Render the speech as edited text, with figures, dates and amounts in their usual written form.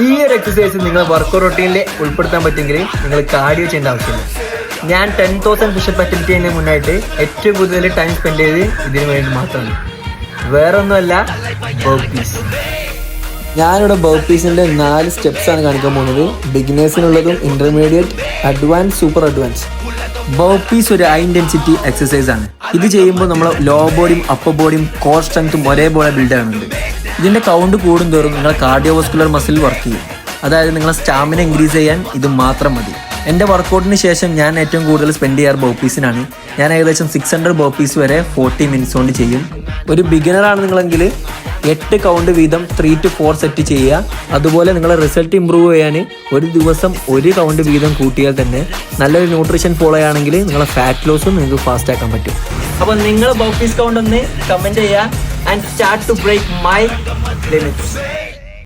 ഈ ഒരു എക്സസൈസ് നിങ്ങൾ വർക്കൗട്ട് റൊട്ടീനിൽ ഉൾപ്പെടുത്താൻ പറ്റുമെങ്കിൽ നിങ്ങൾ കാർഡിയോ ചെയ്യേണ്ട ആവശ്യമില്ല. ഞാൻ 10,000 പുഷപ്പ് അറ്റംപ്റ്റ് ചെയ്യുന്നതിന് മുന്നായിട്ട് ഏറ്റവും കൂടുതൽ ടൈം സ്പെൻഡ് ചെയ്ത് ഇതിനു വേണ്ടി മാത്രമാണ്. വേറൊന്നുമല്ല, ബർപ്പീസ്. ഞാനിവിടെ ബർപ്പീസിൻ്റെ 4 സ്റ്റെപ്സാണ് കാണിക്കാൻ പോകുന്നത്. ബിഗിനേഴ്സിനുള്ളതും intermediate, advance, super advance. Burpees ഒരു ഹൈ ഇൻറ്റൻസിറ്റി എക്സസൈസ് ആണ്. ഇത് ചെയ്യുമ്പോൾ നമ്മൾ ലോ ബോഡിയും അപ്പർ ബോഡിയും കോർ സ്ട്രെങ്ത്തും ഒരേപോലെ ബിൽഡ് ആകുന്നുണ്ട്. ഇതിൻ്റെ കൗണ്ട് കൂടുന്തോറും നിങ്ങളെ കാർഡിയോവാസ്കുലർ മസിൽ വർക്ക് ചെയ്യും. അതായത് നിങ്ങളെ സ്റ്റാമിന ഇൻക്രീസ് ചെയ്യാൻ ഇത് മാത്രം മതി. എൻ്റെ വർക്കൗട്ടിന് ശേഷം ഞാൻ ഏറ്റവും കൂടുതൽ സ്പെൻഡ് ചെയ്യാറ് ബർപ്പീസിനാണ്. ഞാൻ ഏകദേശം 600 ബർപ്പീസ് വരെ 40 മിനിറ്റ്സ് കൊണ്ട് ചെയ്യും. ഒരു ബിഗിനറാണ് നിങ്ങളെങ്കിൽ 8 കൗണ്ട് വീതം 3 to 4 സെറ്റ് ചെയ്യുക. അതുപോലെ നിങ്ങളെ റിസൾട്ട് ഇമ്പ്രൂവ് ചെയ്യാൻ ഒരു ദിവസം 1 കൗണ്ട് വീതം കൂട്ടിയാൽ തന്നെ നല്ലൊരു ന്യൂട്രീഷൻ ഫോളോ ചെയ്യുകയാണെങ്കിൽ നിങ്ങളെ ഫാറ്റ് ലോസും നിങ്ങൾക്ക് ഫാസ്റ്റ് ആക്കാൻ പറ്റും. അപ്പോൾ നിങ്ങൾ ബർപ്പീസ് കൗണ്ട് ഒന്ന് കമൻറ്റ് ചെയ്യുക and start to break my limits.